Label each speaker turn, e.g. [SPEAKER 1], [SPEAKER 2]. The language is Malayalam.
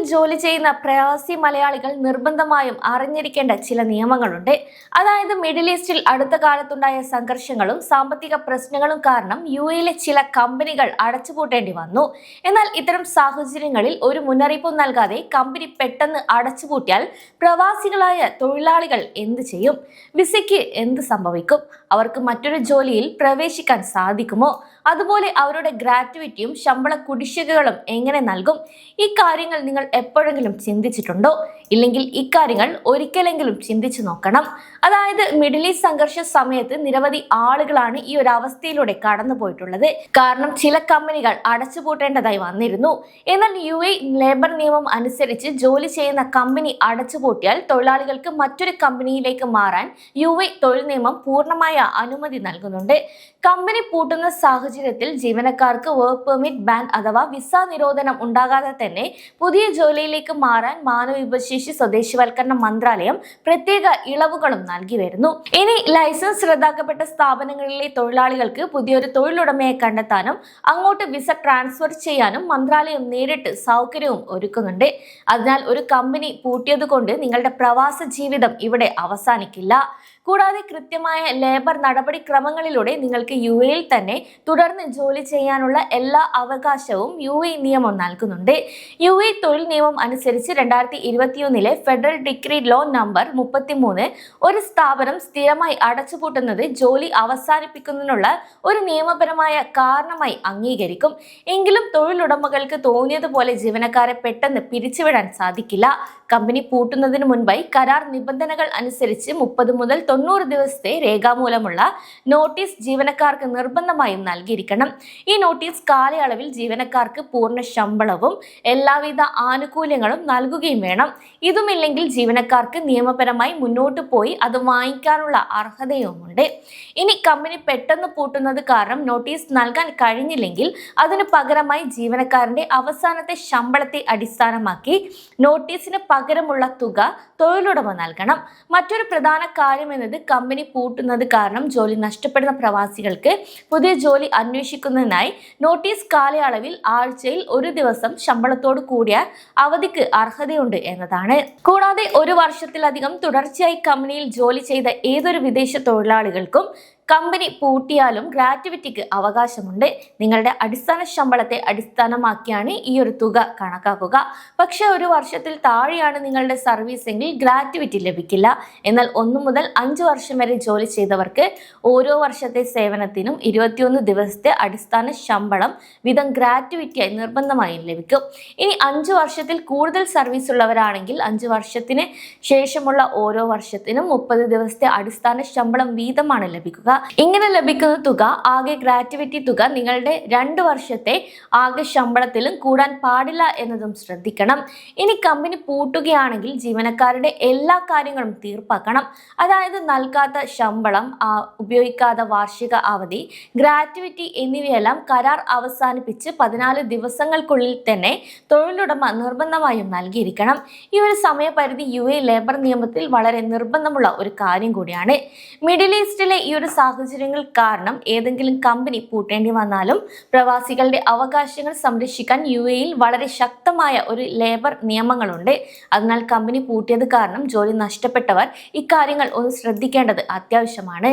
[SPEAKER 1] ജോലി ചെയ്യുന്ന പ്രവാസി മലയാളികൾ നിർബന്ധമായും അറിഞ്ഞിരിക്കേണ്ട ചില നിയമങ്ങളുണ്ട്. അതായത് മിഡിൽ ഈസ്റ്റിൽ അടുത്ത കാലത്തുണ്ടായ സംഘർഷങ്ങളും സാമ്പത്തിക പ്രശ്നങ്ങളും കാരണം യുഎയിലെ ചില കമ്പനികൾ അടച്ചുപൂട്ടേണ്ടി വന്നു. എന്നാൽ ഇത്തരം സാഹചര്യങ്ങളിൽ ഒരു മുന്നറിയിപ്പും നൽകാതെ കമ്പനി പെട്ടെന്ന് അടച്ചുപൂട്ടിയാൽ പ്രവാസികളായ തൊഴിലാളികൾ എന്ത് ചെയ്യും? വിസയ്ക്ക് എന്ത് സംഭവിക്കും? അവർക്ക് മറ്റൊരു ജോലിയിൽ പ്രവേശിക്കാൻ സാധിക്കുമോ? അതുപോലെ അവരുടെ ഗ്രാറ്റുവിറ്റിയും ശമ്പള കുടിശ്ശികകളും എങ്ങനെ നൽകും? ഈ കാര്യങ്ങൾ നിങ്ങൾ എപ്പോഴെങ്കിലും ചിന്തിച്ചിട്ടുണ്ടോ? ഇല്ലെങ്കിൽ ഇക്കാര്യങ്ങൾ ഒരിക്കലെങ്കിലും ചിന്തിച്ചു നോക്കണം. അതായത് മിഡിൽ ഈസ്റ്റ് സംഘർഷ സമയത്ത് നിരവധി ആളുകളാണ് ഈ ഒരു അവസ്ഥയിലൂടെ കടന്നു പോയിട്ടുള്ളത്. കാരണം ചില കമ്പനികൾ അടച്ചുപൂട്ടേണ്ടതായി വന്നിരുന്നു. എന്നാൽ യുഎഇ ലേബർ നിയമം അനുസരിച്ച് ജോലി ചെയ്യുന്ന കമ്പനി അടച്ചുപൂട്ടിയാൽ തൊഴിലാളികൾക്ക് മറ്റൊരു കമ്പനിയിലേക്ക് മാറാൻ യുഎഇ തൊഴിൽ നിയമം പൂർണ്ണമായ അനുമതി നൽകുന്നുണ്ട്. കമ്പനി പൂട്ടുന്ന സാഹചര്യത്തിൽ ജീവനക്കാർക്ക് വർക്ക് പെർമിറ്റ് ബാൻ അഥവാ വിസ നിരോധനം ഉണ്ടാകാതെ തന്നെ പുതിയ ജോലിയിലേക്ക് മാറാൻ മാനവ വിഭവശേഷി സ്വദേശിവൽക്കരണ മന്ത്രാലയം പ്രത്യേക ഇളവുകളും നൽകി വരുന്നു. ഇനി ലൈസൻസ് റദ്ദാക്കപ്പെട്ട സ്ഥാപനങ്ങളിലെ തൊഴിലാളികൾക്ക് പുതിയൊരു തൊഴിലുടമയെ കണ്ടെത്താനും അങ്ങോട്ട് വിസ ട്രാൻസ്ഫർ ചെയ്യാനും മന്ത്രാലയം നേരിട്ട് സൗകര്യവും ഒരുക്കുന്നുണ്ട്. അതിനാൽ ഒരു കമ്പനി പൂട്ടിയത് കൊണ്ട് നിങ്ങളുടെ പ്രവാസ ജീവിതം ഇവിടെ അവസാനിക്കില്ല. കൂടാതെ കൃത്യമായ ലേബർ നടപടിക്രമങ്ങളിലൂടെ നിങ്ങൾക്ക് യുഎഇയിൽ തന്നെ തുടർന്ന് ജോലി ചെയ്യാനുള്ള എല്ലാ അവകാശവും യുഎഇ നിയമം നൽകുന്നുണ്ട്. യുഎഇ തൊഴിൽ നിയമം അനുസരിച്ച് 2021 ഫെഡറൽ ഡിക്രി ലോ നമ്പർ 33 ഒരു സ്ഥാപനം സ്ഥിരമായി അടച്ചുപൂട്ടുന്നത് ജോലി അവസാനിപ്പിക്കുന്നതിനുള്ള ഒരു നിയമപരമായ കാരണമായി അംഗീകരിക്കും. എങ്കിലും തൊഴിലുടമകൾക്ക് തോന്നിയതുപോലെ ജീവനക്കാരെ പെട്ടെന്ന് പിരിച്ചുവിടാൻ സാധിക്കില്ല. കമ്പനി പൂട്ടുന്നതിന് മുൻപായി കരാർ നിബന്ധനകൾ അനുസരിച്ച് 30 മുതൽ 90 ദിവസത്തെ രേഖാമൂലമുള്ള നോട്ടീസ് ജീവനക്കാർക്ക് നിർബന്ധമായും നൽകിയിരിക്കണം. ഈ നോട്ടീസ് കാലയളവിൽ ജീവനക്കാർക്ക് പൂർണ്ണ ശമ്പളവും എല്ലാവിധ ആനുകൂല്യങ്ങളും നൽകുകയും വേണം. ഇതുമില്ലെങ്കിൽ ജീവനക്കാർക്ക് നിയമപരമായി മുന്നോട്ട് പോയി അത് വാങ്ങിക്കാനുള്ള അർഹതയുമുണ്ട്. ഇനി കമ്പനി പെട്ടെന്ന് പൂട്ടുന്നത് കാരണം നോട്ടീസ് നൽകാൻ കഴിഞ്ഞില്ലെങ്കിൽ അതിന് പകരമായി ജീവനക്കാരന്റെ അവസാനത്തെ ശമ്പളത്തെ അടിസ്ഥാനമാക്കി നോട്ടീസിന് പകരമുള്ള തുക തൊഴിലുടമ നൽകണം. മറ്റൊരു പ്രധാന കാര്യം എന്നത് കമ്പനി പൂട്ടുന്നത് കാരണം ജോലി നഷ്ടപ്പെടുന്ന പ്രവാസികൾക്ക് പുതിയ ജോലി അന്വേഷിക്കുന്നതിനായി നോട്ടീസ് കാലയളവിൽ ആഴ്ചയിൽ ഒരു ദിവസം ശമ്പളത്തോട് കൂടിയ അവധിക്ക് അർഹതയുണ്ട് എന്നതാണ്. കൂടാതെ ഒരു വർഷത്തിലധികം തുടർച്ചയായി കമ്പനിയിൽ ജോലി ചെയ്ത ഏതൊരു വിദേശ തൊഴിലാളികൾക്കും കമ്പനി പൂട്ടിയാലും ഗ്രാറ്റുവിറ്റിക്ക് അവകാശമുണ്ട്. നിങ്ങളുടെ അടിസ്ഥാന ശമ്പളത്തെ അടിസ്ഥാനമാക്കിയാണ് ഈ ഒരു തുക കണക്കാക്കുക. പക്ഷെ ഒരു വർഷത്തിൽ താഴെയാണ് നിങ്ങളുടെ സർവീസ് എങ്കിൽ ഗ്രാറ്റുവിറ്റി ലഭിക്കില്ല. എന്നാൽ 1 മുതൽ 5 വർഷം വരെ ജോലി ചെയ്തവർക്ക് ഓരോ വർഷത്തെ സേവനത്തിനും 21 ദിവസത്തെ അടിസ്ഥാന ശമ്പളം വീതം ഗ്രാറ്റുവിറ്റിയായി നിർബന്ധമായും ലഭിക്കും. ഇനി 5 വർഷത്തിൽ കൂടുതൽ സർവീസ് ഉള്ളവരാണെങ്കിൽ 5 വർഷത്തിന് ശേഷമുള്ള ഓരോ വർഷത്തിനും 30 ദിവസത്തെ അടിസ്ഥാന ശമ്പളം വീതമാണ് ലഭിക്കുക. ഇങ്ങനെ ലഭിക്കുന്ന തുക ആകെ ഗ്രാറ്റുവിറ്റി തുക നിങ്ങളുടെ 2 വർഷത്തെ ആകെ ശമ്പളത്തിലും കൂടാൻ പാടില്ല എന്നതും ശ്രദ്ധിക്കണം. ഇനി കമ്പനി പൂട്ടുകയാണെങ്കിൽ ജീവനക്കാരുടെ എല്ലാ കാര്യങ്ങളും തീർപ്പാക്കണം. അതായത് നൽകാത്ത ശമ്പളം, ഉപയോഗിക്കാത്ത വാർഷിക അവധി, ഗ്രാറ്റുവിറ്റി എന്നിവയെല്ലാം കരാർ അവസാനിപ്പിച്ച് 14 ദിവസങ്ങൾക്കുള്ളിൽ തന്നെ തൊഴിലുടമ നിർബന്ധമായും നൽകിയിരിക്കണം. ഈ ഒരു സമയപരിധി യുഎഇ ലേബർ നിയമത്തിൽ വളരെ നിർബന്ധമുള്ള ഒരു കാര്യം കൂടിയാണ്. മിഡിൽ ഈസ്റ്റിലെ ഈ ഒരു സാഹചര്യങ്ങൾ കാരണം ഏതെങ്കിലും കമ്പനി പൂട്ടേണ്ടി വന്നാലും പ്രവാസികളുടെ അവകാശങ്ങൾ സംരക്ഷിക്കാൻ യുഎഇയിൽ വളരെ ശക്തമായ ഒരു ലേബർ നിയമങ്ങളുണ്ട്. അതിനാൽ കമ്പനി പൂട്ടിയത് കാരണം ജോലി നഷ്ടപ്പെട്ടവർ ഇക്കാര്യങ്ങൾ ഒന്ന് ശ്രദ്ധിക്കേണ്ടത് അത്യാവശ്യമാണ്.